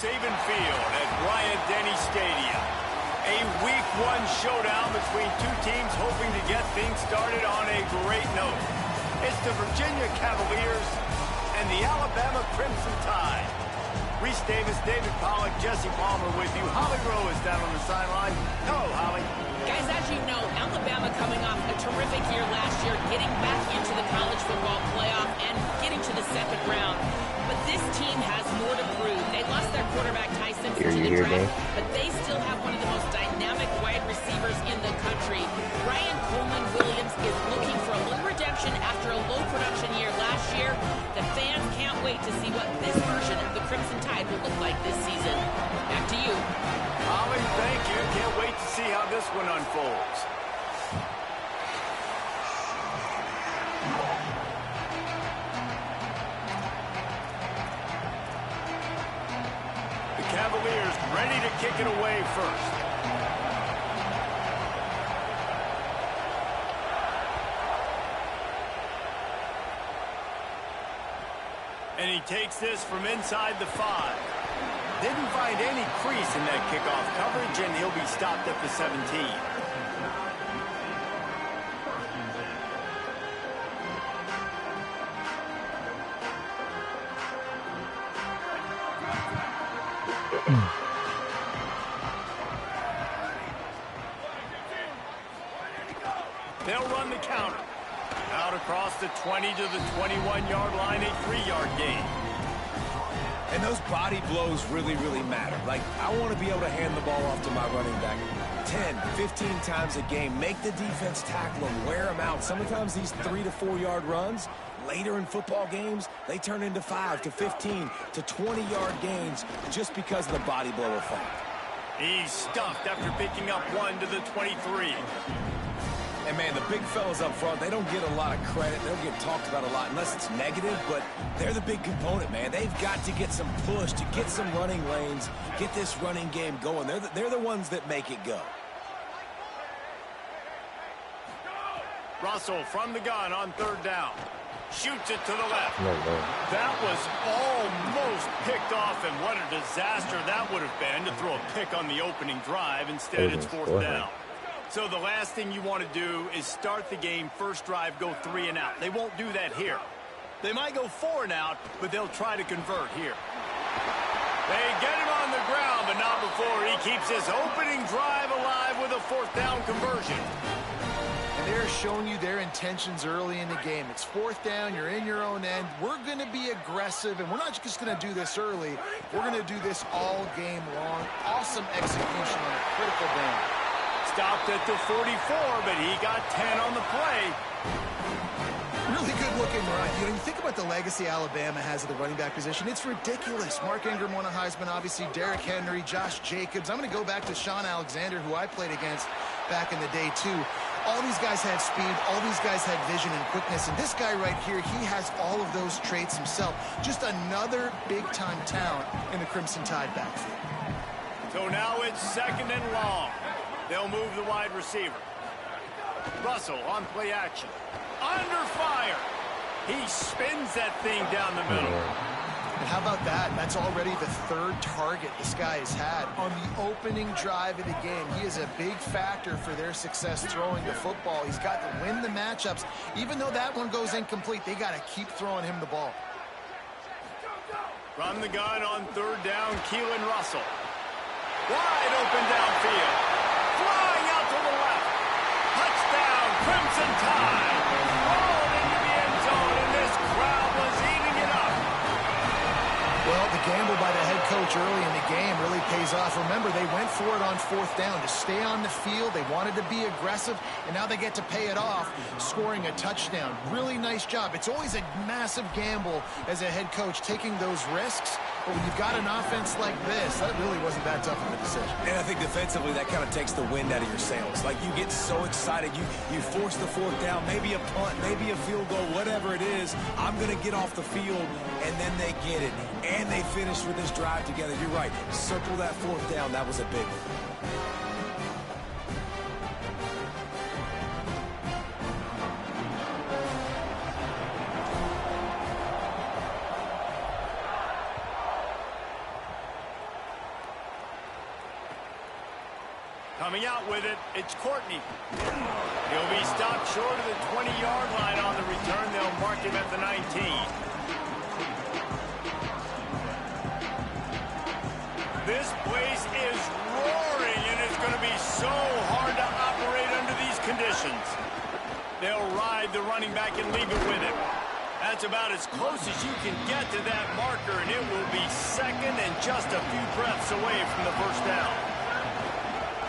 Saban Field at Bryant-Denny Stadium. A Week 1 showdown between two teams hoping to get things started on a great note. It's the Virginia Cavaliers and the Alabama Crimson Tide. Reese Davis, David Pollack, Jesse Palmer with you. Holly Rowe is down on the sideline. Hello, Holly. Guys, as you know, Alabama coming off a terrific year last year, getting back into the college football playoff and getting to the second round. But this team has more to prove. They lost their quarterback Tyson to the draft, but they still have one of the most dynamic wide receivers in the country. Ryan Coleman Williams is looking for a little redemption after a low production year last year. The fans can't wait to see what this version of the Crimson Tide will look like this season. Back to you. Holly, thank you. Can't wait to see how this one unfolds. The Cavaliers ready to kick it away first. And he takes this from inside the 5. Didn't find any crease in that kickoff coverage, and he'll be stopped at the 17. They'll run the counter. Out across the 20 to the 21-yard line, a 3-yard gain. And those body blows really, really matter. Like, I want to be able to hand the ball off to my running back 10, 15 times a game. Make the defense tackle them, wear them out. Sometimes these 3 to 4 yard runs, later in football games, they turn into 5 to 15 to 20-yard gains just because of the body blow effect. He's stuffed after picking up 1 to the 23. And, man, the big fellas up front, they don't get a lot of credit. They don't get talked about a lot unless it's negative, but they're the big component, man. They've got to get some push, to get some running lanes, get this running game going. They're the ones that make it go. Russell from the gun on 3rd down. Shoots it to the left. That was almost picked off, and what a disaster that would have been to throw a pick on the opening drive. Instead, it's 4th down. So the last thing you want to do is start the game, first drive, go 3 and out. They won't do that here. They might go 4 and out, but they'll try to convert here. They get him on the ground, but not before he keeps his opening drive alive with a 4th down conversion. And they're showing you their intentions early in the game. It's 4th down, you're in your own end. We're going to be aggressive, and we're not just going to do this early. We're going to do this all game long. Awesome execution on a critical down. Stopped at the 44, but he got 10 on the play. Really good looking run. You know, you think about the legacy Alabama has at the running back position. It's ridiculous. Mark Ingram won a Heisman, obviously. Derrick Henry, Josh Jacobs. I'm going to go back to Sean Alexander, who I played against back in the day, too. All these guys had speed. All these guys had vision and quickness. And this guy right here, he has all of those traits himself. Just another big-time talent in the Crimson Tide backfield. So now it's 2nd and long. They'll move the wide receiver. Russell on play action. Under fire. He spins that thing down the middle. And how about that? That's already the 3rd target this guy has had on the opening drive of the game. He is a big factor for their success throwing the football. He's got to win the matchups. Even though that one goes incomplete, they got to keep throwing him the ball. Run the gun on 3rd down, Keelan Russell. Wide open downfield. Flying out to the left. Touchdown, Crimson Tide. Rolled into the end zone, and this crowd was eating it up. Well, the gamble by the head coach early in the game really pays off. Remember, they went for it on 4th down to stay on the field. They wanted to be aggressive, and now they get to pay it off, scoring a touchdown. Really nice job. It's always a massive gamble as a head coach, taking those risks. But when you've got an offense like this, that really wasn't that tough of a decision. And I think defensively, that kind of takes the wind out of your sails. Like, you get so excited. You force the 4th down, maybe a punt, maybe a field goal, whatever it is. I'm going to get off the field, and then they get it. And they finish with this drive together. You're right. Circle that 4th down. That was a big one. Coming out with it, it's Courtney. He'll be stopped short of the 20-yard line on the return. They'll mark him at the 19. This place is roaring, and it's going to be so hard to operate under these conditions. They'll ride the running back and leave it with him. That's about as close as you can get to that marker, and it will be second and just a few breaths away from the first down.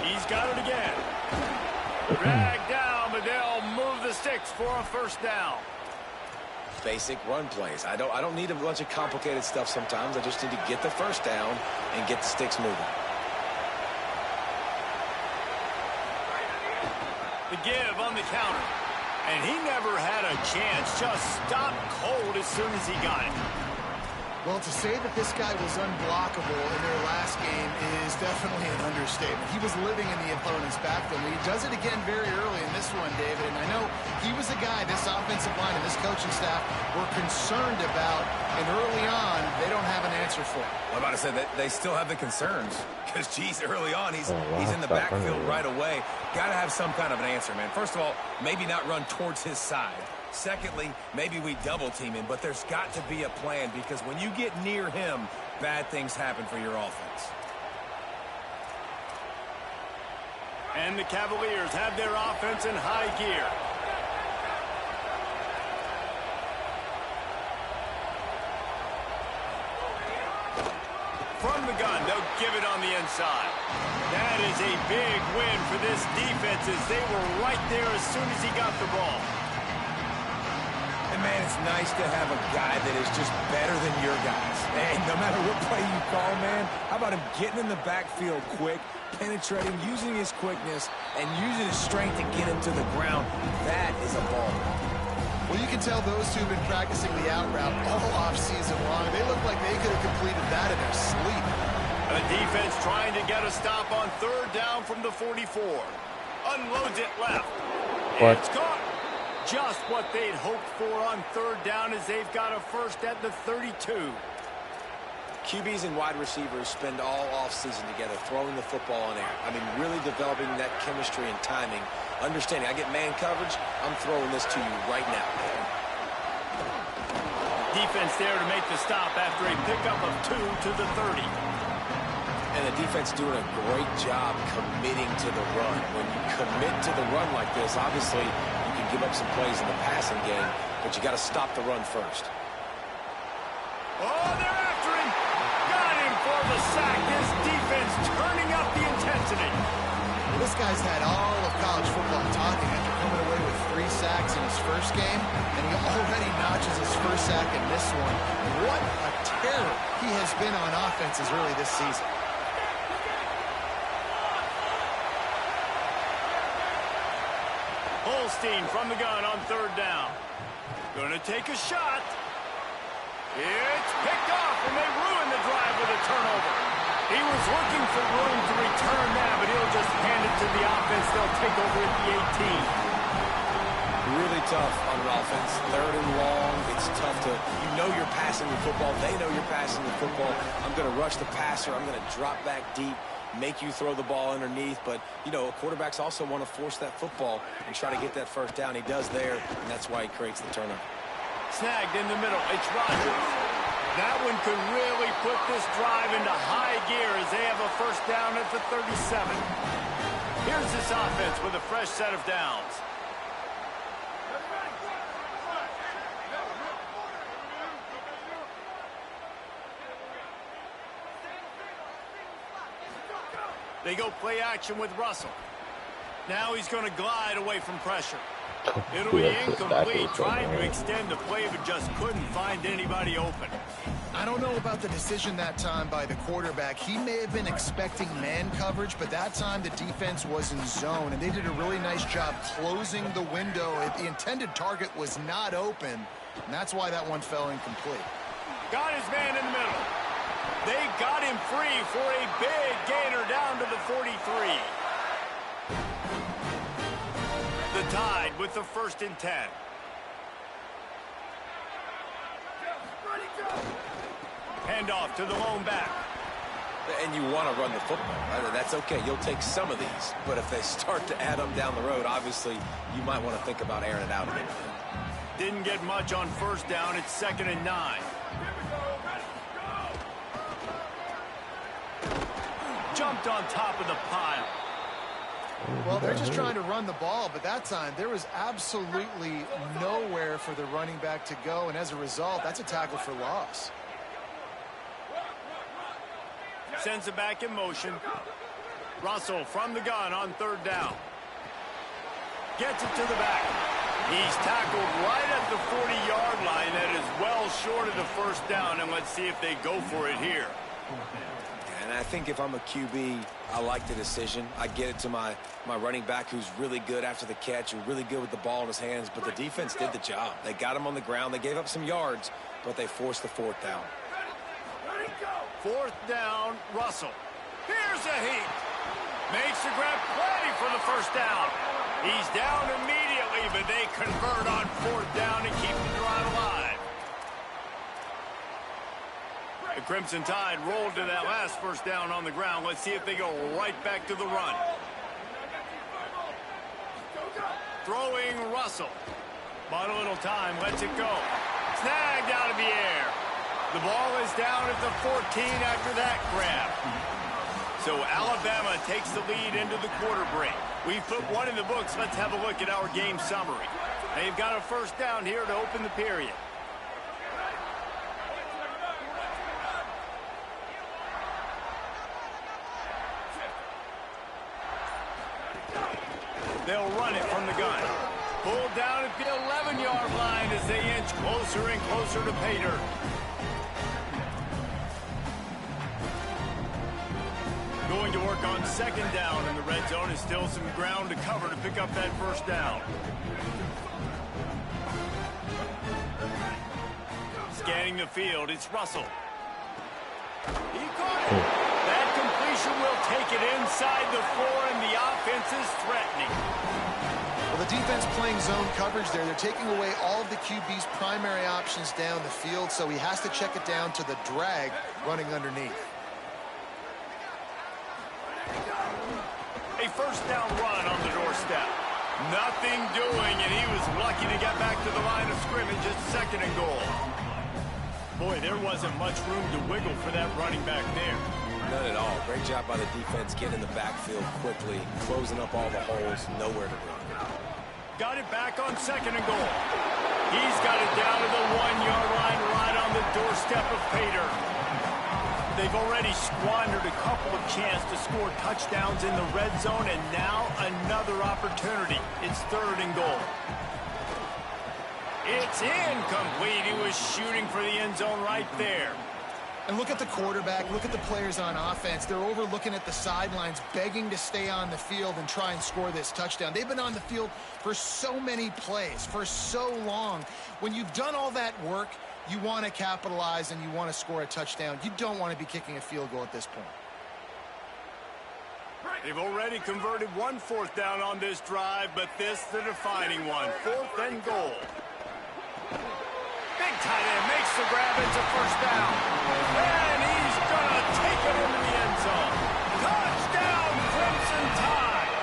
He's got it again. Dragged down, but they'll move the sticks for a first down. Basic run plays. I don't need a bunch of complicated stuff sometimes. I just need to get the first down and get the sticks moving. The give on the counter. And he never had a chance. Just stopped cold as soon as he got it. Well, to say that this guy was unblockable in their last game is definitely an understatement. He was living in the opponent's backfield. He does it again very early in this one, David. And I know he was a guy this offensive line and this coaching staff were concerned about. And early on, they don't have an answer for it. I'm about to say that they still have the concerns. Because, geez, early on, he's in the backfield right away. Got to have some kind of an answer, man. First of all, maybe not run towards his side. Secondly, maybe we double team him, but there's got to be a plan because when you get near him, bad things happen for your offense. And the Cavaliers have their offense in high gear. From the gun, they'll give it on the inside. That is a big win for this defense as they were right there as soon as he got the ball. And, man, it's nice to have a guy that is just better than your guys. And no matter what play you call, man, how about him getting in the backfield quick, penetrating, using his quickness, and using his strength to get him to the ground? That is a ball. Well, you can tell those two have been practicing the out route all offseason long. They look like they could have completed that in their sleep. A defense trying to get a stop on third down from the 44. Unloads it left. It's caught. Just what they'd hoped for on third down as they've got a first at the 32. QBs and wide receivers spend all offseason together throwing the football in air. I mean, really developing that chemistry and timing. Understanding, I get man coverage, I'm throwing this to you right now. Defense there to make the stop after a pickup of 2 to the 30. And the defense doing a great job committing to the run. When you commit to the run like this, obviously you can give up some plays in the passing game, but you got to stop the run first. Oh, they're after him. Got him for the sack. This defense turning up the intensity. This guy's had all of college football talking after coming away with 3 sacks in his first game, and he already notches his first sack in this one. What a terror he has been on offense as early this season. Holstein from the gun on third down. Gonna take a shot. It's picked off, and they ruin the drive with a turnover. He was looking for room to return that, but he'll just hand it to the offense. They'll take over at the 18. Really tough on offense. Third and long. It's tough to, you know you're passing the football. They know you're passing the football. I'm going to rush the passer. I'm going to drop back deep, make you throw the ball underneath. But, you know, quarterbacks also want to force that football and try to get that first down. He does there, and that's why he creates the turnover. Snagged in the middle. It's Rodgers. That one could really put this drive into high gear as they have a first down at the 37. Here's this offense with a fresh set of downs. They go play action with Russell. Now he's going to glide away from pressure. It'll be incomplete, trying to extend the play, but just couldn't find anybody open. I don't know about the decision that time by the quarterback. He may have been expecting man coverage, but that time the defense was in zone, and they did a really nice job closing the window. The intended target was not open, and that's why that one fell incomplete. Got his man in the middle. They got him free for a big gainer down to the 43. The Tide with the 1st and 10. Hand off to the lone back. And you want to run the football. That's okay. You'll take some of these. But if they start to add them down the road, obviously, you might want to think about airing it out a little bit. Didn't get much on first down. It's 2nd and 9. Jumped on top of the pile. Well, they're just trying to run the ball, but that time there was absolutely nowhere for the running back to go, and as a result, that's a tackle for loss. Sends it back in motion. Russell from the gun on 3rd down. Gets it to the back. He's tackled right at the 40-yard line. That is well short of the first down, and let's see if they go for it here. And I think if I'm a QB, I like the decision. I get it to my running back who's really good after the catch, who's really good with the ball in his hands, but the defense did the job. They got him on the ground. They gave up some yards, but they forced the 4th down. 4th down, Russell. Here's a heat. Makes the grab play for the first down. He's down immediately, but they convert on 4th down and keep the drive alive. The Crimson Tide rolled to that last first down on the ground. Let's see if they go right back to the run. Throwing Russell. Bought a little time, lets it go. Snagged out of the air. The ball is down at the 14 after that grab. So Alabama takes the lead into the quarter break. We've put one in the books. Let's have a look at our game summary. They've got a first down here to open the period. They'll run it from the gun. Pulled down at the 11-yard line as they inch closer and closer to Pater. Going to work on 2nd down in the red zone. Is still some ground to cover to pick up that first down. Scanning the field, it's Russell. He caught it. That completion will take it inside the 4, and the offense is threatening. Well, the defense playing zone coverage there. They're taking away all of the QB's primary options down the field, so he has to check it down to the drag running underneath. A first down run on the doorstep. Nothing doing, and he was lucky to get back to the line of scrimmage at 2nd and goal. Boy, there wasn't much room to wiggle for that running back there. None at all. Great job by the defense getting in the backfield quickly, closing up all the holes, nowhere to run. Got it back on 2nd and goal. He's got it down to the 1-yard line right on the doorstep of Pater. They've already squandered a couple of chances to score touchdowns in the red zone, and now another opportunity. It's 3rd and goal. It's incomplete. He was shooting for the end zone right there. And look at the quarterback. Look at the players on offense. They're over looking at the sidelines, begging to stay on the field and try and score this touchdown. They've been on the field for so many plays, for so long. When you've done all that work, you want to capitalize and you want to score a touchdown. You don't want to be kicking a field goal at this point. They've already converted one 4th down on this drive, but this the defining one. 4th and goal. Big tight end makes the grab. It's a first down. And he's going to take it into the end zone. Touchdown, Crimson Tide.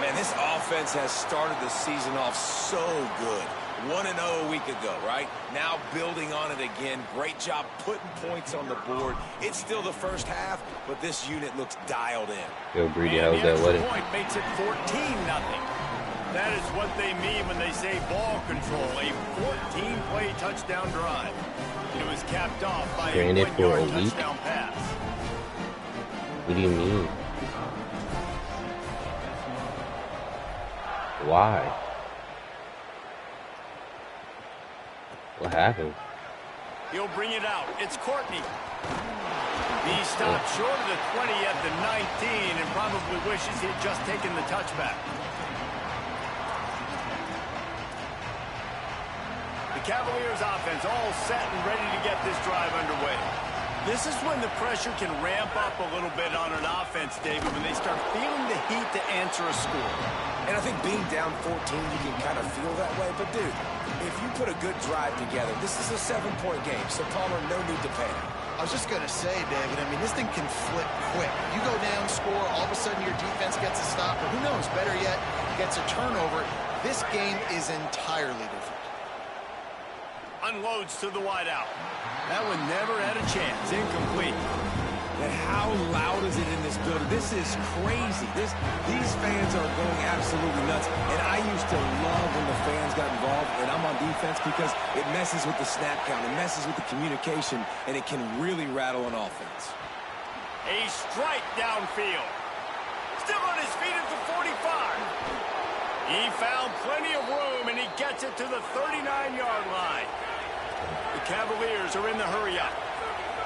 Man, this offense has started the season off so good. 1-0 a week ago, right? Now building on it again. Great job putting points on the board. It's still the first half, but this unit looks dialed in. Yo, Greedy, how's that wedding? Point makes it 14-0. That is what they mean when they say ball control. A 14-play touchdown drive. It was capped off by a 1-yard touchdown pass. What do you mean? Why? What happened? He'll bring it out. It's Courtney. He stopped short of the 20 at the 19 and probably wishes he had just taken the touchback. The Cavaliers offense all set and ready to get this drive underway. This is when the pressure can ramp up a little bit on an offense, David, when they start feeling the heat to answer a score. And I think being down 14, you can kind of feel that way. But, dude, if you put a good drive together, this is a 7-point game, so Palmer, no need to panic. I was just going to say, David, I mean, this thing can flip quick. You go down, score, all of a sudden your defense gets a stop, or who knows, better yet, gets a turnover. This game is entirely different. Unloads to the wideout. That one never had a chance. Incomplete. And how loud is it in this building? This is crazy. These fans are going absolutely nuts. And I used to love when the fans got involved, and I'm on defense because it messes with the snap count. It messes with the communication, and it can really rattle an offense. A strike downfield. Still on his feet at the 45. He found plenty of room, and he gets it to the 39-yard line. The Cavaliers are in the hurry-up.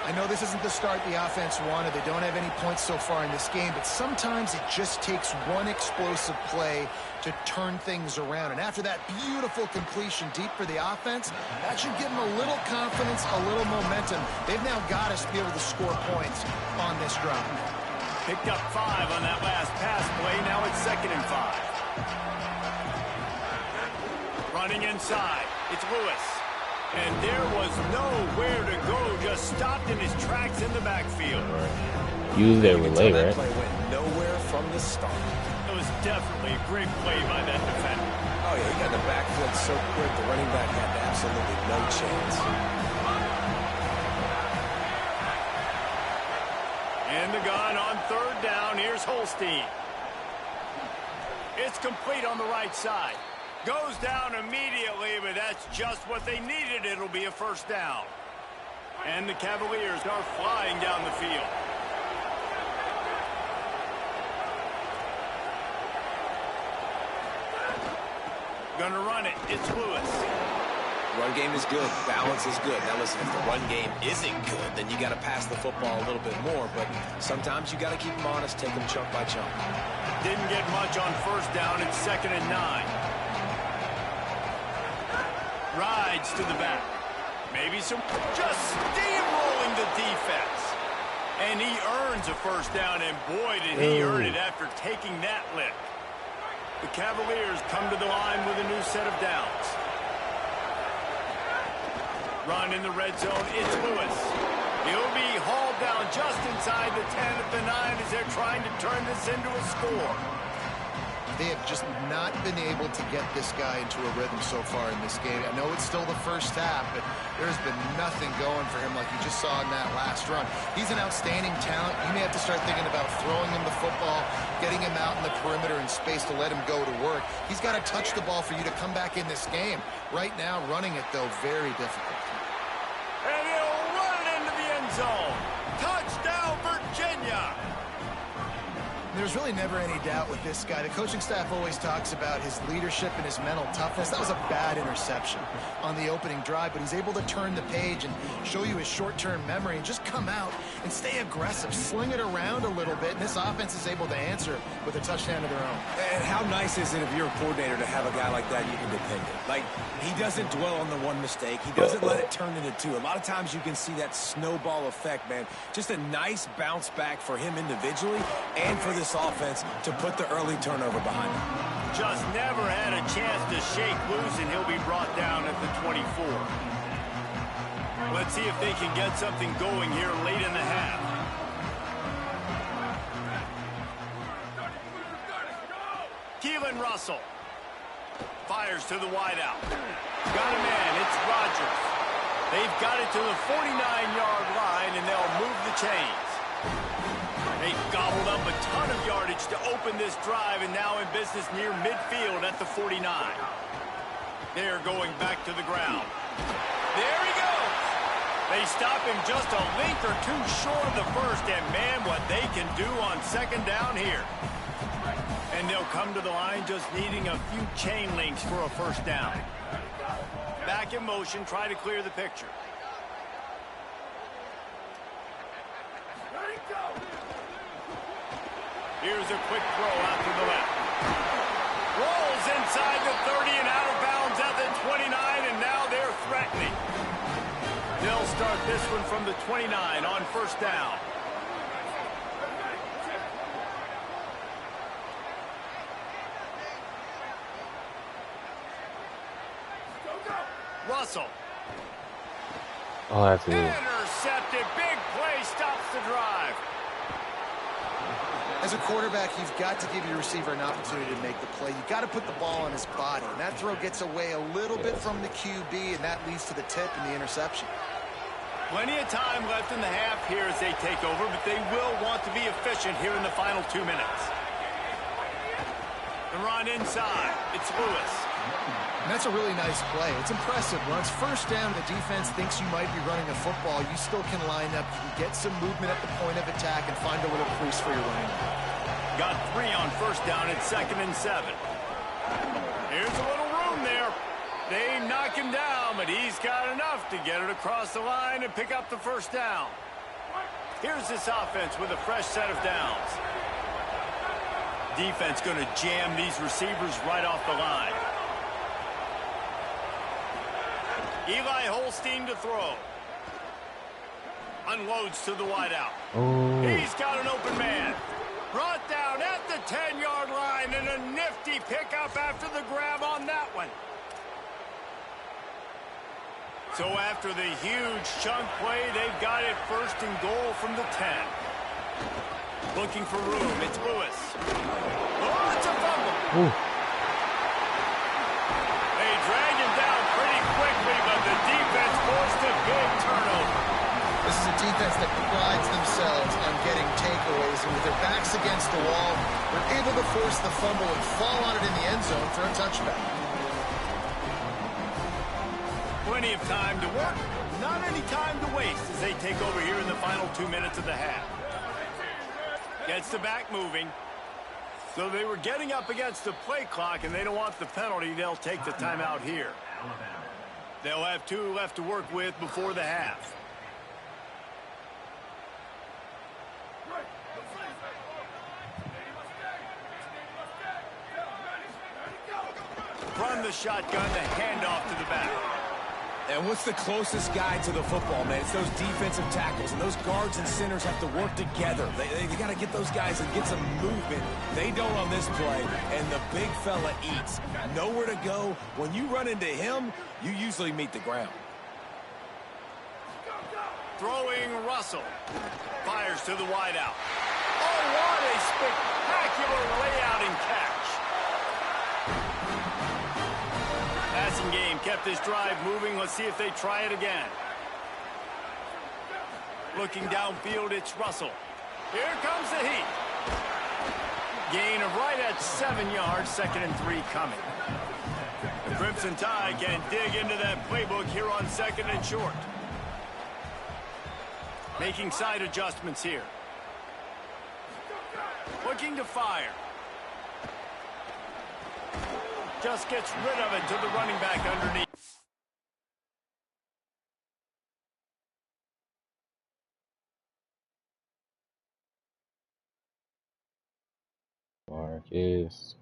I know this isn't the start the offense wanted. They don't have any points so far in this game, but sometimes it just takes one explosive play to turn things around. And after that beautiful completion deep for the offense, that should give them a little confidence, a little momentum. They've now got us to be able to score points on this drive. Picked up 5 on that last pass play. Now it's 2nd and 5. Running inside. It's Lewis. And there was nowhere to go, just stopped in his tracks in the backfield. Use their relay, right? That play went nowhere from the start. It was definitely a great play by that defender. Oh, yeah, he got the backfield so quick, the running back had absolutely no chance. And the gun on 3rd down. Here's Holstein. It's complete on the right side. Goes down immediately, but that's just what they needed. It'll be a 1st down. And the Cavaliers are flying down the field. Gonna run it. It's Lewis. Run game is good. Balance is good. Now, listen, if the run game isn't good, then you got to pass the football a little bit more. But sometimes you got to keep them honest, take them chunk by chunk. Didn't get much on 1st down. It's 2nd and 9. Rides to the back. Maybe some... Just steamrolling the defense. And he earns a 1st down, and boy, did he earn it after taking that lick. The Cavaliers come to the line with a new set of downs. Run in the red zone. It's Lewis. He'll be hauled down just inside the 10 at the 9 as they're trying to turn this into a score. They have just not been able to get this guy into a rhythm so far in this game. I know it's still the first half, but there's been nothing going for him like you just saw in that last run. He's an outstanding talent. You may have to start thinking about throwing him the football, getting him out in the perimeter in space to let him go to work. He's got to touch the ball for you to come back in this game. Right now, running it, though, very difficult. And he'll run it into the end zone. Touchdown, Virginia! There's really never any doubt with this guy. The coaching staff always talks about his leadership and his mental toughness. That was a bad interception on the opening drive, but he's able to turn the page and show you his short-term memory and just come out and stay aggressive, sling it around a little bit, and this offense is able to answer with a touchdown of their own. And how nice is it if you're a coordinator to have a guy like that you can depend on? Like, he doesn't dwell on the one mistake. He doesn't let it turn into 2. A lot of times you can see that snowball effect, man. Just a nice bounce back for him individually and for this offense to put the early turnover behind him. Just never had a chance to shake loose, and he'll be brought down at the 24. Let's see if they can get something going here late in the half. Keelan Russell fires to the wideout. Got a man. It's Rodgers. They've got it to the 49-yard line, and they'll move the chains. They gobbled up a ton of yardage to open this drive, and now in business near midfield at the 49. They're going back to the ground. There he goes. They stop him just a link or two short of the first, and man, what they can do on 2nd down here. And they'll come to the line just needing a few chain links for a 1st down. Back in motion, try to clear the picture. Here's a quick throw out to the left. Rolls inside the 30 and out of bounds at the 29, and now they're threatening. They'll start this one from the 29 on 1st down. Russell. Oh, that's me. Intercepted. intercepted. Big play stops the drive. As a quarterback, you've got to give your receiver an opportunity to make the play. You've got to put the ball on his body. And that throw gets away a little bit from the QB, and that leads to the tip and the interception. Plenty of time left in the half here as they take over, but they will want to be efficient here in the final 2 minutes. The run inside. It's Lewis. And that's a really nice play. It's impressive. When it's first down, the defense thinks you might be running a football. You still can line up. You can get some movement at the point of attack and find a little crease for your running back. Got 3 on first down at 2nd and 7. Here's a little room there. They knock him down, but he's got enough to get it across the line and pick up the first down. Here's this offense with a fresh set of downs. Defense going to jam these receivers right off the line. Eli Holstein to throw. Unloads to the wideout. Oh. He's got an open man. Brought down at the 10-yard line, and a nifty pickup after the grab on that one. So after the huge chunk play, they've got it 1st and goal from the 10. Looking for room. It's Lewis. Oh, it's a fumble. Ooh. They drag him down pretty quickly, but the defense forced a big turnover. This is a defense that prides themselves on getting takeaways, and with their backs against the wall, they're able to force the fumble and fall on it in the end zone for a touchback. Plenty of time to work, not any time to waste as they take over here in the final 2 minutes of the half. Gets the back moving. So they were getting up against the play clock, and they don't want the penalty. They'll take the timeout here. They'll have 2 left to work with before the half. From the shotgun, the handoff to the back. And what's the closest guy to the football, man? It's those defensive tackles, and those guards and centers have to work together. They got to get those guys and get some movement. They don't on this play, and the big fella eats. Nowhere to go. When you run into him, you usually meet the ground. Throwing Russell. Fires to the wideout. Oh, what a spectacular layout and catch. Passing game kept this drive moving. Let's see if they try it again. Looking downfield, it's Russell. Here comes the heat. Gain of right at 7 yards, 2nd and 3 coming. The Crimson Tide can dig into that playbook here on 2nd and short. Making side adjustments here. Looking to fire. Just gets rid of it to the running back underneath. Marcus.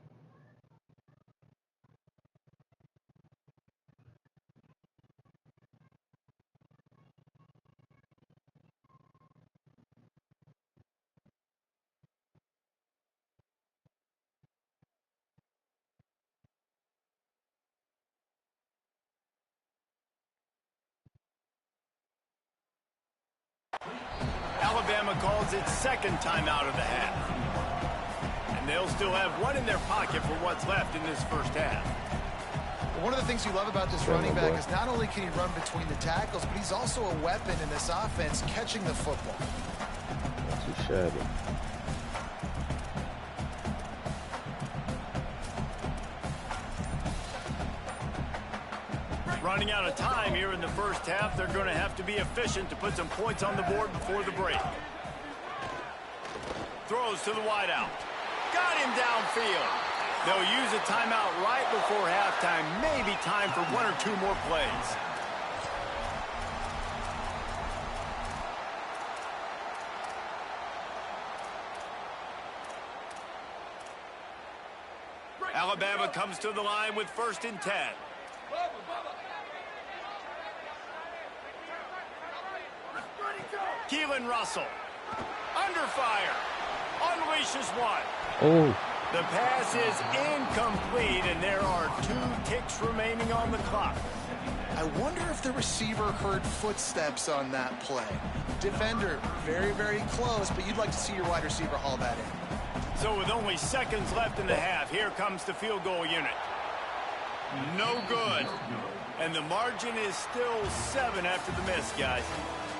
Alabama calls its 2nd timeout of the half. And they'll still have 1 in their pocket for what's left in this first half. One of the things you love about this running back is not only can he run between the tackles, but he's also a weapon in this offense, catching the football. Not too shabby. Running out of time here in the first half. They're going to have to be efficient to put some points on the board before the break. Throws to the wideout. Got him downfield. They'll use a timeout right before halftime. Maybe time for 1 or 2 more plays. Alabama comes to the line with 1st and 10. Keelan Russell. Under fire. Unleashes 1. Oh. The pass is incomplete, and there are 2 ticks remaining on the clock. I wonder if the receiver heard footsteps on that play. Defender, very, very close, but you'd like to see your wide receiver haul that in. So with only seconds left in the half, here comes the field goal unit. No good. And the margin is still 7 after the miss, guys.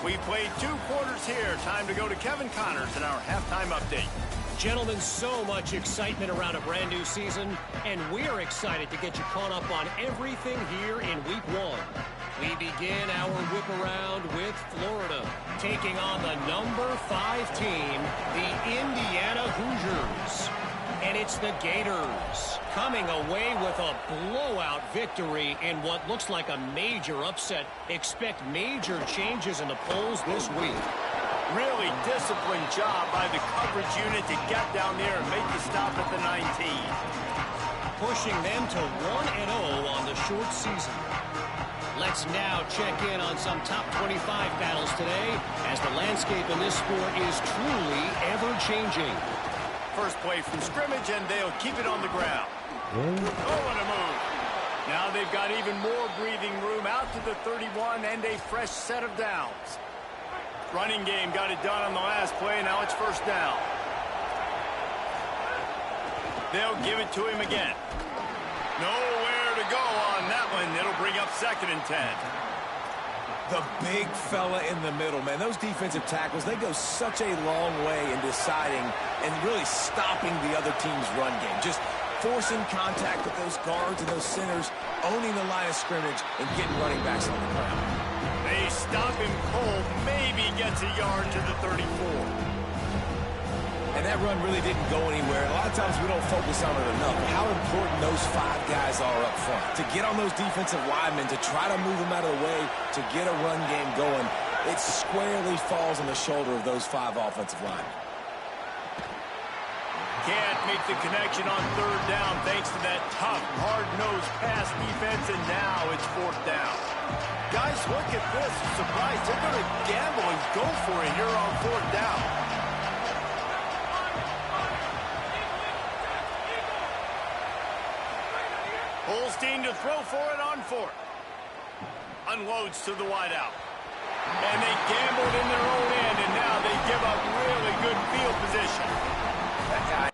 We played 2 quarters here. Time to go to Kevin Connors in our halftime update. Gentlemen, so much excitement around a brand new season, and we're excited to get you caught up on everything here in Week 1. We begin our whip around with Florida, taking on the number 5 team, the Indiana Hoosiers. And it's the Gators coming away with a blowout victory in what looks like a major upset. Expect major changes in the polls this week. Really disciplined job by the coverage unit to get down there and make the stop at the 19. Pushing them to 1-0 on the short season. Let's now check in on some top 25 battles today, as the landscape in this sport is truly ever-changing. First play from scrimmage, and they'll keep it on the ground. Oh, what a move. Now they've got even more breathing room out to the 31 and a fresh set of downs. Running game got it done on the last play. Now it's first down. They'll give it to him again. Nowhere to go on that one. It'll bring up 2nd and 10. The big fella in the middle, man. Those defensive tackles, they go such a long way in deciding and really stopping the other team's run game. Just forcing contact with those guards and those centers, owning the line of scrimmage, and getting running backs on the ground. They stop him cold, maybe gets a yard to the 34. And that run really didn't go anywhere. A lot of times we don't focus on it enough. How important those 5 guys are up front. To get on those defensive linemen, to try to move them out of the way, to get a run game going, it squarely falls on the shoulder of those 5 offensive linemen. Can't make the connection on 3rd down thanks to that tough, hard-nosed pass defense, and now it's 4th down. Guys, look at this. Surprised they're going to gamble and go for it here on 4th down. Holstein to throw for it on 4th. Unloads to the wideout. And they gambled in their own end, and now they give up really good field position. That guy.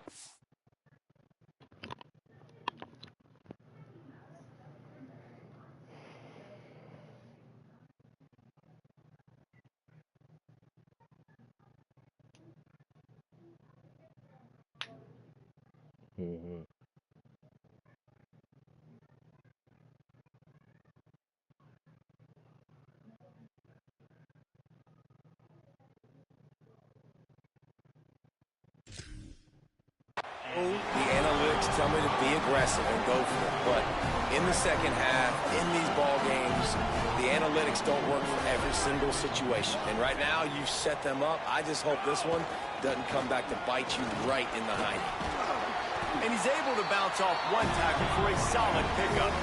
The analytics tell me to be aggressive and go for it, but in the second half, in these ball games, the analytics don't work for every single situation. And right now, you set them up. I just hope this one doesn't come back to bite you right in the hiney. And he's able to bounce off 1 tackle for a solid pickup.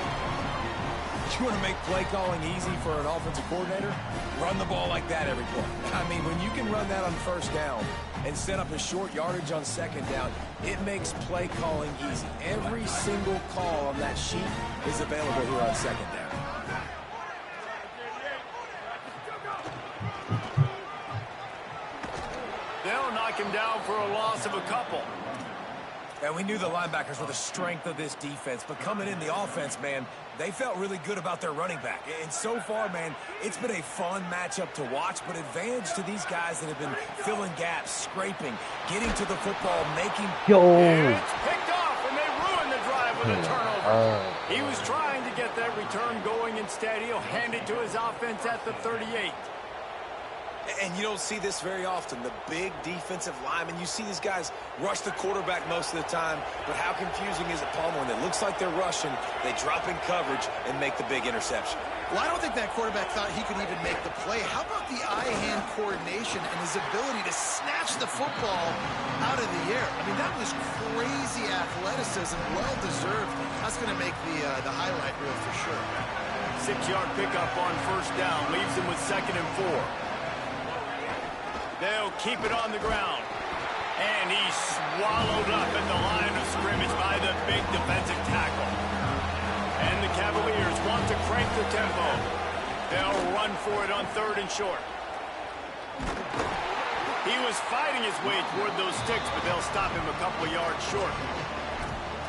You want to make play calling easy for an offensive coordinator? Run the ball like that every play. I mean, when you can run that on 1st down and set up a short yardage on 2nd down, it makes play calling easy. Every single call on that sheet is available here on 2nd down. They'll knock him down for a loss of a couple. And we knew the linebackers were the strength of this defense, but coming in the offense, man, they felt really good about their running back. And so far, man, it's been a fun matchup to watch, but advantage to these guys that have been filling gaps, scraping, getting to the football, making... It's picked off, and they ruined the drive with a turnover. He was trying to get that return going. Instead, he'll hand it to his offense at the 38. And you don't see this very often, the big defensive linemen. You see these guys rush the quarterback most of the time, but how confusing is it, Palmer, when it looks like they're rushing, they drop in coverage and make the big interception? Well, I don't think that quarterback thought he could even make the play. How about the eye-hand coordination and his ability to snatch the football out of the air? I mean, that was crazy athleticism, well-deserved. That's going to make the highlight reel for sure. 6-yard pickup on 1st down, leaves him with 2nd and 4. They'll keep it on the ground. And he's swallowed up in the line of scrimmage by the big defensive tackle. And the Cavaliers want to crank the tempo. They'll run for it on 3rd and short. He was fighting his way toward those sticks, but they'll stop him a couple of yards short.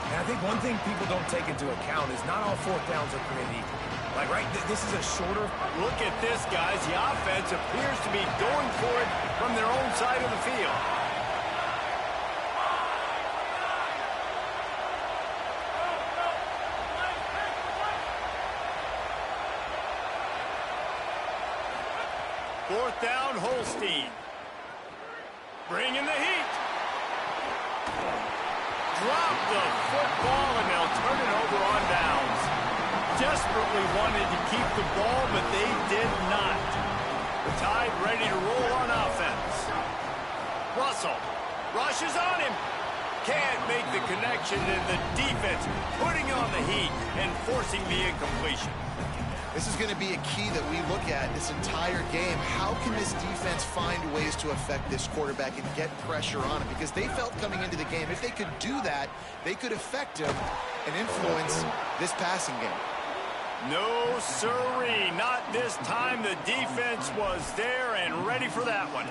And I think one thing people don't take into account is not all 4th downs are created equal. Like, right, this is a shorter... Look at this, guys. The offense appears to be going for it from their own side of the field. Fourth down, Holstein. Bring in the heat. Drop the football, and they'll turn it over on downs. Desperately wanted to keep the ball, but they did not. The Tide ready to roll on offense. Russell rushes on him. Can't make the connection, and the defense putting on the heat and forcing the incompletion. This is going to be a key that we look at this entire game. How can this defense find ways to affect this quarterback and get pressure on him? Because they felt coming into the game, if they could do that, they could affect him and influence this passing game. No, sirree. Not this time. The defense was there and ready for that one.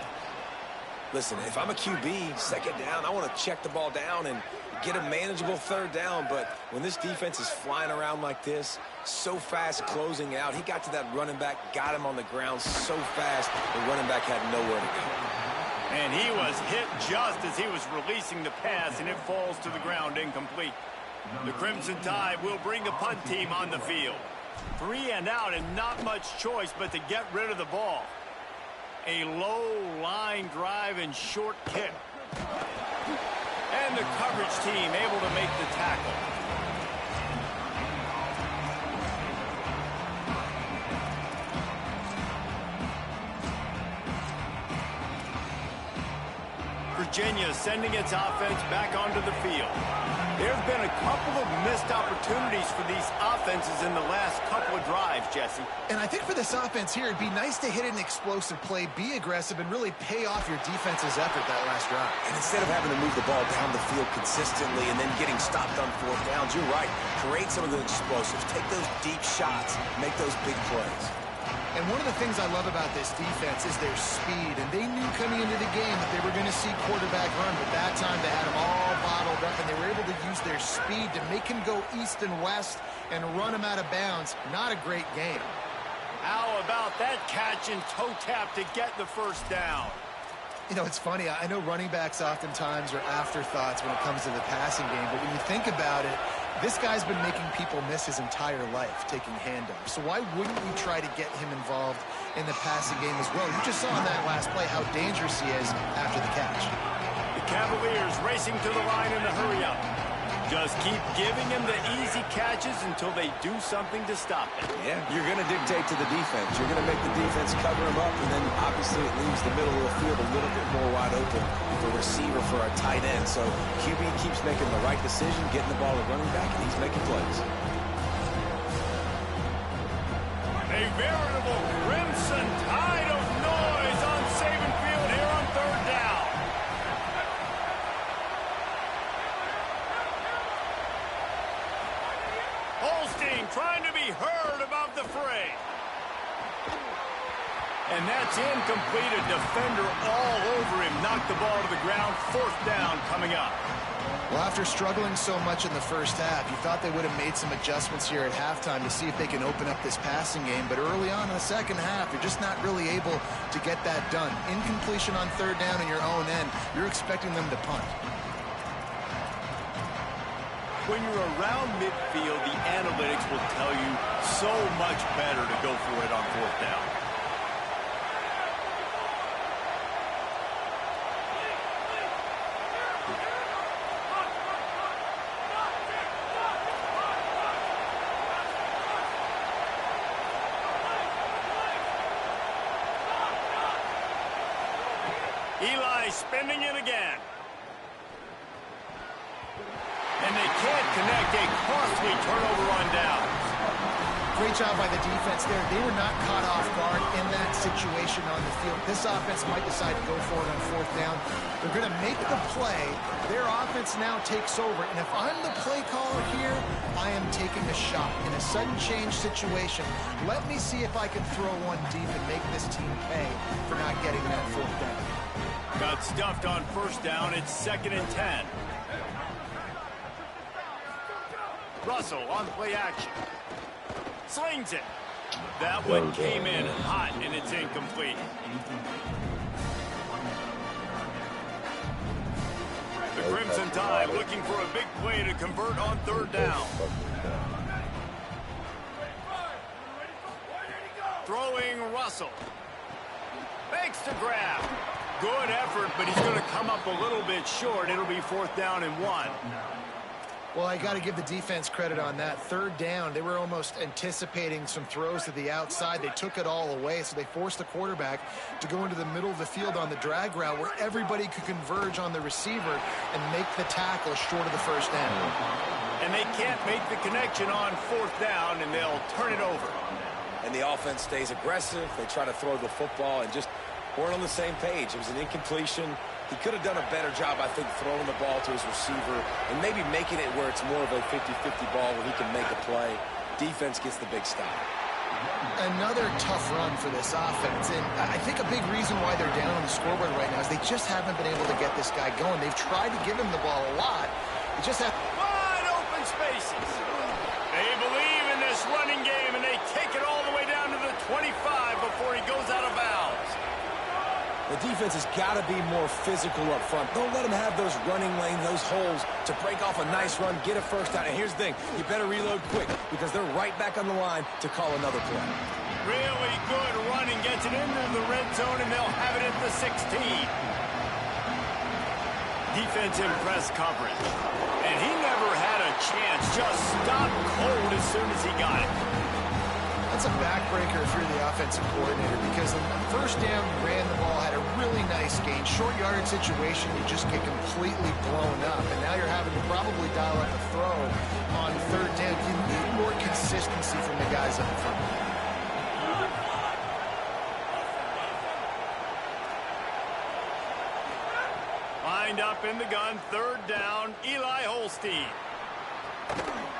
Listen, if I'm a QB, 2nd down, I want to check the ball down and get a manageable 3rd down. But when this defense is flying around like this, so fast closing out, he got to that running back, got him on the ground so fast, the running back had nowhere to go. And he was hit just as he was releasing the pass, and it falls to the ground incomplete. The Crimson Tide will bring the punt team on the field. 3 and out, and not much choice but to get rid of the ball. A low line drive and short kick. And the coverage team able to make the tackle. Virginia sending its offense back onto the field. There have been a couple of missed opportunities for these offenses in the last couple of drives, Jesse. And I think for this offense here, it'd be nice to hit an explosive play, be aggressive, and really pay off your defense's effort that last drive. And instead of having to move the ball down the field consistently and then getting stopped on 4th downs, you're right. Create some of the explosives. Take those deep shots. Make those big plays. And one of the things I love about this defense is their speed. And they knew coming into the game that they were going to see quarterback run. But that time they had them all bottled up, and they were able to use their speed to make him go east and west and run him out of bounds. Not a great game. How about that catch and toe tap to get the 1st down? You know, it's funny. I know running backs oftentimes are afterthoughts when it comes to the passing game. But when you think about it, this guy's been making people miss his entire life taking handoffs. So why wouldn't we try to get him involved in the passing game as well? You just saw in that last play how dangerous he is after the catch. The Cavaliers racing to the line in a hurry up. Just keep giving him the easy catches until they do something to stop it. Yeah, you're going to dictate to the defense. You're going to make the defense cover him up, and then obviously it leaves the middle of the field a little bit more wide open for receiver, for our tight end. So QB keeps making the right decision, getting the ball to running back, and he's making plays. A veritable crimson tide of noise on Saban Field here on 3rd down. Holstein trying to be heard above the fray. And that's incomplete. A defender all over him. Knocked the ball to the ground. 4th down coming up. Well, after struggling so much in the first half, you thought they would have made some adjustments here at halftime to see if they can open up this passing game. But early on in the second half, you're just not really able to get that done. Incompletion on 3rd down in your own end, you're expecting them to punt. When you're around midfield, the analytics will tell you so much better to go for it on 4th down. Eli spinning it again. And they can't connect. A costly turnover on downs. Great job by the defense there. They were not caught off guard in that situation on the field. This offense might decide to go for it on fourth down. They're going to make the play. Their offense now takes over. And if I'm the play caller here, I am taking a shot. In a sudden change situation, let me see if I can throw one deep and make this team pay for not getting that fourth down. Got stuffed on first down. It's 2nd and 10. Russell on play action. Slings it. That one came in hot, and it's incomplete. The Crimson Tide looking for a big play to convert on third down. Throwing Russell. Makes the grab. Good effort, but he's going to come up a little bit short. It'll be 4th down and 1. Well, I got to give the defense credit on that. Third down, they were almost anticipating some throws to the outside. They took it all away, so they forced the quarterback to go into the middle of the field on the drag route where everybody could converge on the receiver and make the tackle short of the first down. And they can't make the connection on 4th down, and they'll turn it over. And the offense stays aggressive. They try to throw the football and just weren't on the same page. It was an incompletion. He could have done a better job, I think, throwing the ball to his receiver and maybe making it where it's more of a 50-50 ball where he can make a play. Defense gets the big stop. Another tough run for this offense, and I think a big reason why they're down on the scoreboard right now is they just haven't been able to get this guy going. They've tried to give him the ball a lot. They just have wide open spaces. They believe in this running game, and they take it all the way down to the 25 before he goes out of bounds. The defense has got to be more physical up front. Don't let them have those running lanes, those holes to break off a nice run, get a first down. And here's the thing, you better reload quick because they're right back on the line to call another play. Really good running, gets it into the red zone, and they'll have it at the 16. Defense in press coverage. And he never had a chance, just stopped cold as soon as he got it. That's a backbreaker if you're the offensive coordinator because on first down, you ran the ball, had a really nice gain. Short yardage situation, you just get completely blown up. And now you're having to probably dial up a throw on third down. You need more consistency from the guys up front. Lined up in the gun, third down, Eli Holstein.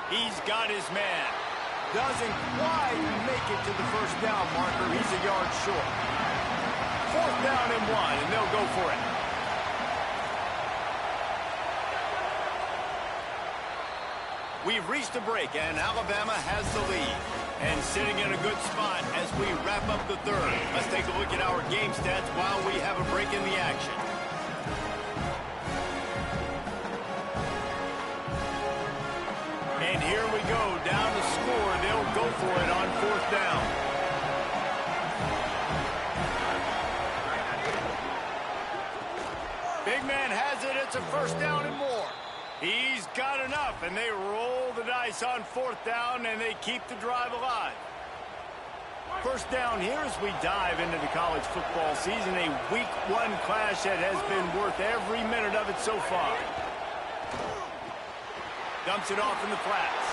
He's got his man. Doesn't quite make it to the first down marker. He's a yard short. 4th down and 1, and they'll go for it. We've reached a break, and Alabama has the lead. And sitting in a good spot as we wrap up the third. Let's take a look at our game stats while we have a break in the action. And here we go, down to score. They'll go for it on 4th down. Big man has it. It's a first down and more. He's got enough, and they roll the dice on 4th down, and they keep the drive alive. First down here as we dive into the college football season, a week 1 clash that has been worth every minute of it so far. Dumps it off in the flats.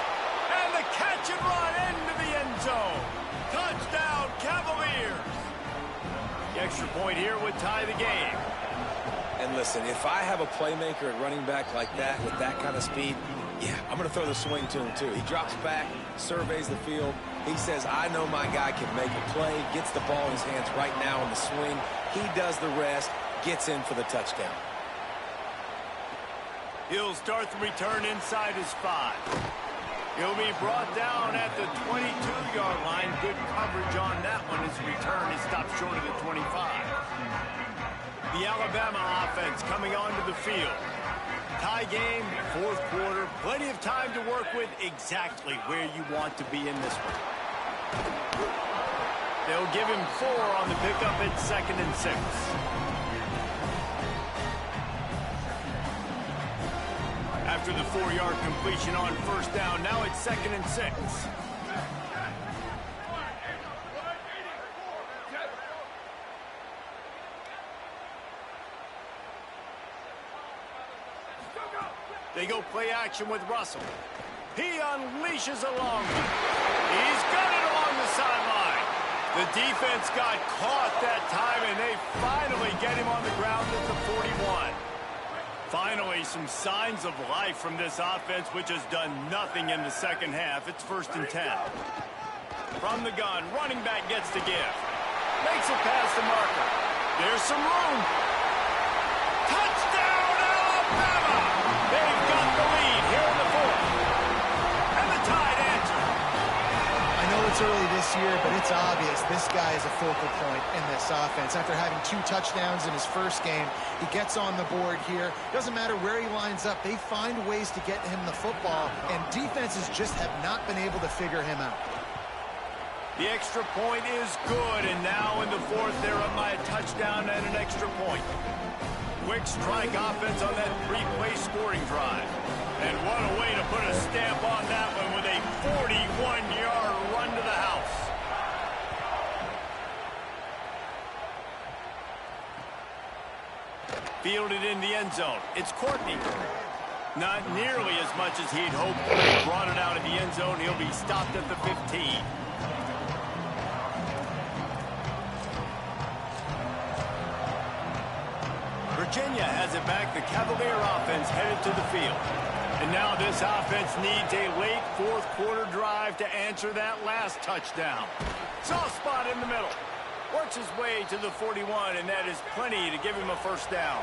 And the catch and run into the end zone. Touchdown, Cavaliers. The extra point here would tie the game. And listen, if I have a playmaker at running back like that with that kind of speed, yeah, I'm going to throw the swing to him too. He drops back, surveys the field. He says, I know my guy can make a play, gets the ball in his hands right now on the swing. He does the rest, gets in for the touchdown. He'll start the return inside his 5. He'll be brought down at the 22-yard line. Good coverage on that one. His return is stopped short of the 25. The Alabama offense coming onto the field. Tie game, 4th quarter. Plenty of time to work with, exactly where you want to be in this one. They'll give him 4 on the pickup at 2nd and 6. After the 4-yard completion on first down, now it's 2nd and 6. They go play action with Russell. He unleashes a long one. He's got it The defense got caught that time, and they finally get him on the ground at the 41. Finally, some signs of life from this offense, which has done nothing in the second half. It's 1st and 10. From the gun, running back gets the give. Makes it past the marker. There's some room. Touchdown, Alabama! They've got the lead here in the 4th. And the Tide answer. I know it's early this year, but it's obvious this guy is a focal point in this offense. After having 2 touchdowns in his first game, he gets on the board here. Doesn't matter where he lines up. They find ways to get him the football, and defenses just have not been able to figure him out. The extra point is good, and now in the 4th, they're up by a touchdown and an extra point. Quick strike offense on that 3-play scoring drive. And what a way to put a stamp on that one with a 41-yard run to the house. Fielded in the end zone. It's Courtney. Not nearly as much as he'd hoped. He brought it out of the end zone. He'll be stopped at the 15. Virginia has it back. The Cavalier offense headed to the field. And now this offense needs a late 4th quarter drive to answer that last touchdown. Soft spot in the middle. Works his way to the 41, and that is plenty to give him a 1st down.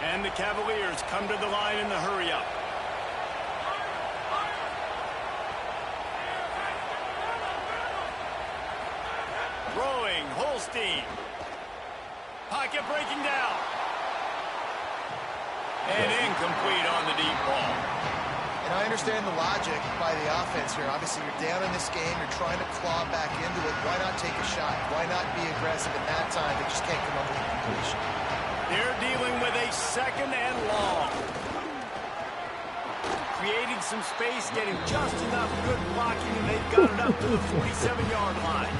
And the Cavaliers come to the line in the hurry-up. Throwing, Holstein. Pocket breaking down. And incomplete on the deep ball. And I understand the logic by the offense here. Obviously, you're down in this game. You're trying to claw back into it. Why not take a shot? Why not be aggressive in that time? They just can't come up with a completion. They're dealing with a 2nd and long. Creating some space, getting just enough good blocking, and they've got it up to the 47-yard line.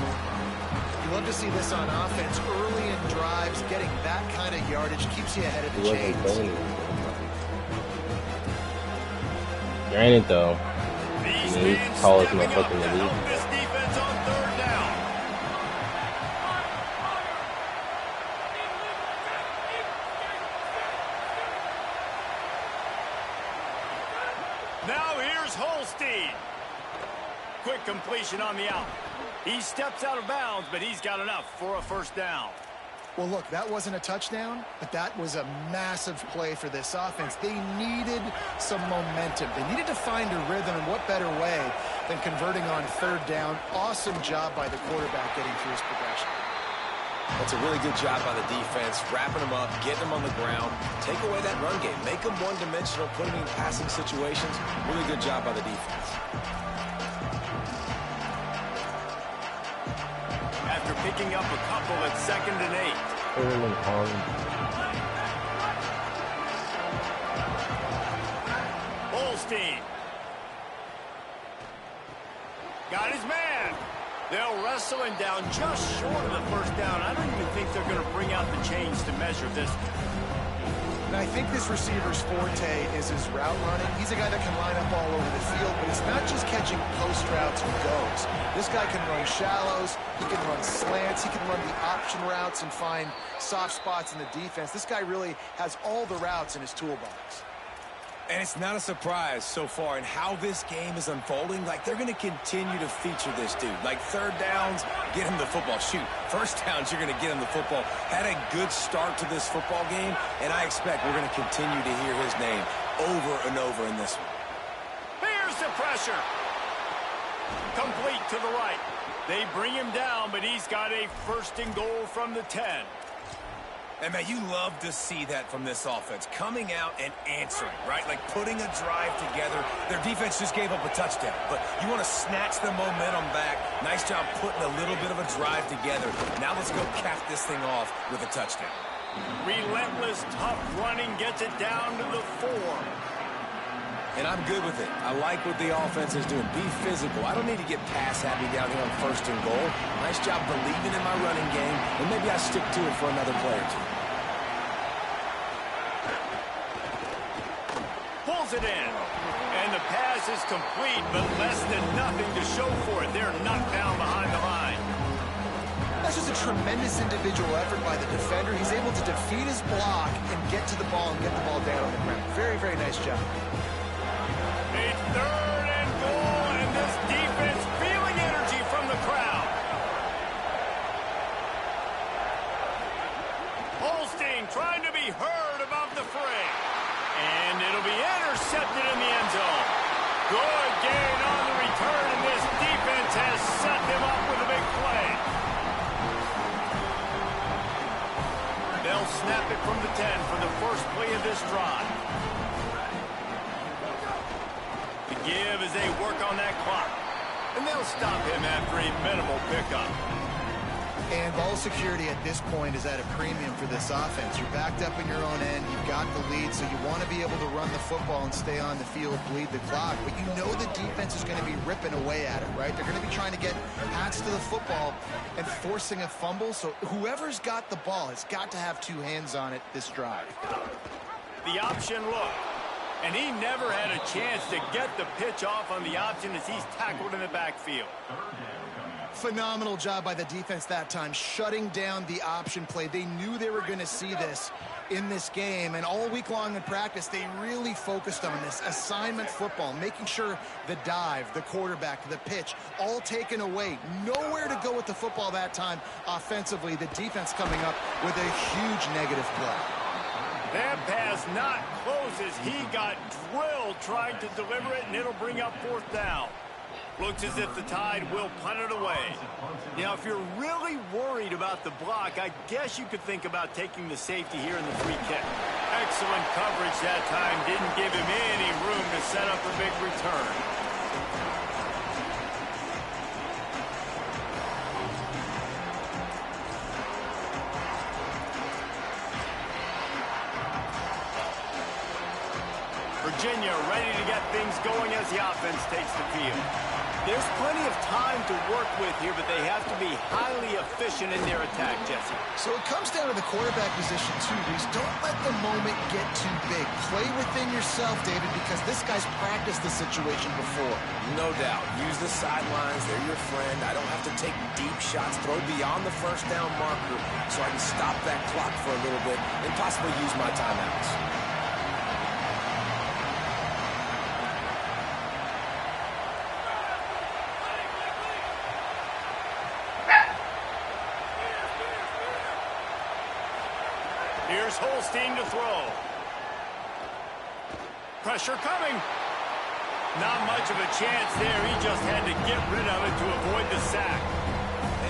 You love to see this on offense. Early in drives, getting that kind of yardage keeps you ahead of the chains. Granted, though, he's the tallest motherfucker in the league. This defense on 3rd down. Now here's Holstein. Quick completion on the out. He steps out of bounds, but he's got enough for a 1st down. Well, look, that wasn't a touchdown, but that was a massive play for this offense. They needed some momentum. They needed to find a rhythm, and what better way than converting on 3rd down. Awesome job by the quarterback getting through his progression. That's a really good job by the defense, wrapping them up, getting them on the ground, take away that run game, make them one-dimensional, put them in passing situations. Really good job by the defense. After picking up a couple at 2nd and 8. Holstein. Got his man. They'll wrestle him down just short of the 1st down. I don't even think they're going to bring out the chains to measure this. And I think this receiver's forte is his route running. He's a guy that can line up all over the field, but it's not just catching post routes and goes. This guy can run shallows, he can run slants, he can run the option routes and find soft spots in the defense. This guy really has all the routes in his toolbox. And it's not a surprise so far in how this game is unfolding. Like, they're going to continue to feature this dude. Like, 3rd downs, get him the football. Shoot, 1st downs, you're going to get him the football. Had a good start to this football game, and I expect we're going to continue to hear his name over and over in this one. Here's the pressure. Complete to the right. They bring him down, but he's got a 1st and goal from the 10. And, man, you love to see that from this offense, coming out and answering, right? Like putting a drive together. Their defense just gave up a touchdown, but you want to snatch the momentum back. Nice job putting a little bit of a drive together. Now let's go cap this thing off with a touchdown. Relentless, tough running gets it down to the 4. And I'm good with it. I like what the offense is doing. Be physical. I don't need to get pass happy down here on 1st and goal. Nice job believing in my running game, and maybe I stick to it for another play or 2. Pulls it in. And the pass is complete, but less than nothing to show for it. They're knocked down behind the line. tremendous individual effort by the defender. He's able to defeat his block and get to the ball and get the ball down on the ground. Very, very nice job. A 3rd and goal, and this defense feeling energy from the crowd. Holstein trying to be heard above the fray. And it'll be intercepted in the end zone. Good gain on the return, and this defense has set them up with a big play. They'll snap it from the 10 for the first play of this drive. The give as they work on that clock. And they'll stop him after a minimal pickup. And ball security at this point is at a premium for this offense. You're backed up in your own end. You've got the lead, so you want to be able to run the football and stay on the field, bleed the clock. But you know the defense is going to be ripping away at it, right? They're going to be trying to get hats to the football and forcing a fumble. So whoever's got the ball has got to have 2 hands on it this drive. The option look. And he never had a chance to get the pitch off on the option as he's tackled in the backfield. Phenomenal job by the defense that time, shutting down the option play. They knew they were going to see this in this game, and all week long in practice, they really focused on this assignment football, making sure the dive, the quarterback, the pitch, all taken away. Nowhere to go with the football that time offensively. The defense coming up with a huge negative play. That pass not close as he got drilled trying to deliver it, and it'll bring up 4th down. Looks as if the Tide will punt it away. Now, if you're really worried about the block, I guess you could think about taking the safety here in the free kick. Excellent coverage that time. Didn't give him any room to set up a big return. Virginia ready to get things going as the offense takes the field. There's plenty of time to work with here, but they have to be highly efficient in their attack, Jesse. So it comes down to the quarterback position, too, Reese. Don't let the moment get too big. Play within yourself, David, because this guy's practiced the situation before. No doubt. Use the sidelines. They're your friend. I don't have to take deep shots. Throw beyond the 1st down marker so I can stop that clock for a little bit and possibly use my timeouts. Here's Holstein to throw. Pressure coming. Not much of a chance there. He just had to get rid of it to avoid the sack.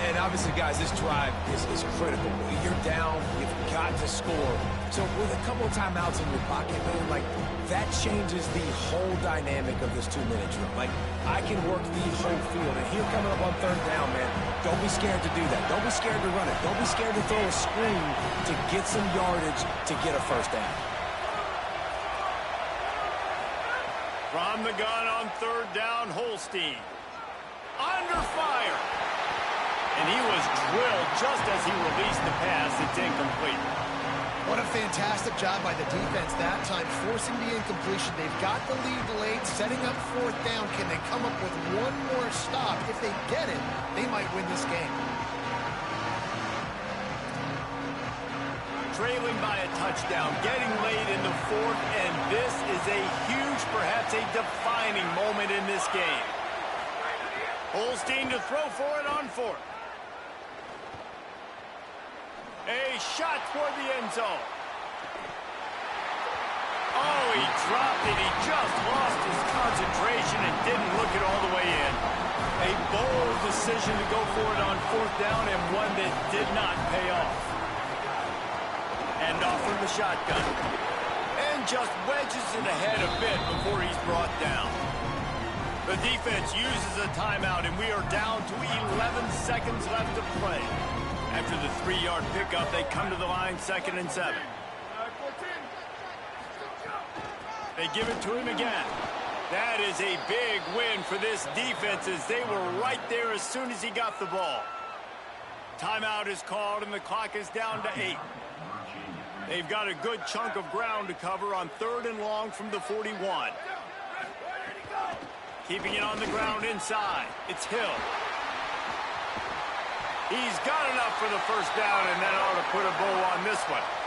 And obviously, guys, this drive is critical. You're down. You've got to score. So with a couple of timeouts in your pocket, man, like, that changes the whole dynamic of this 2-minute drill. Like, I can work the whole field. And here coming up on 3rd down, man, don't be scared to do that. Don't be scared to run it. Don't be scared to throw a screen to get some yardage to get a 1st down. From the gun on 3rd down, Holstein. Under fire. And he was drilled just as he released the pass. It's incomplete. What a fantastic job by the defense that time, forcing the incompletion. They've got the lead late, setting up 4th down. Can they come up with one more stop? If they get it, they might win this game. Trailing by a touchdown, getting late in the 4th, and this is a huge, perhaps a defining moment in this game. Holstein to throw for it on 4th. A shot toward the end zone. Oh, he dropped it. He just lost his concentration and didn't look it all the way in. A bold decision to go for it on 4th down, and one that did not pay off. And off from the shotgun. And just wedges it ahead a bit before he's brought down. The defense uses a timeout, and we are down to 11 seconds left to play. After the 3-yard pickup, they come to the line 2nd and 7. They give it to him again. That is a big win for this defense as they were right there as soon as he got the ball. Timeout is called, and the clock is down to 8. They've got a good chunk of ground to cover on 3rd and long from the 41. Keeping it on the ground inside. It's Hill. He's got enough for the first down, and that ought to put a bow on this one.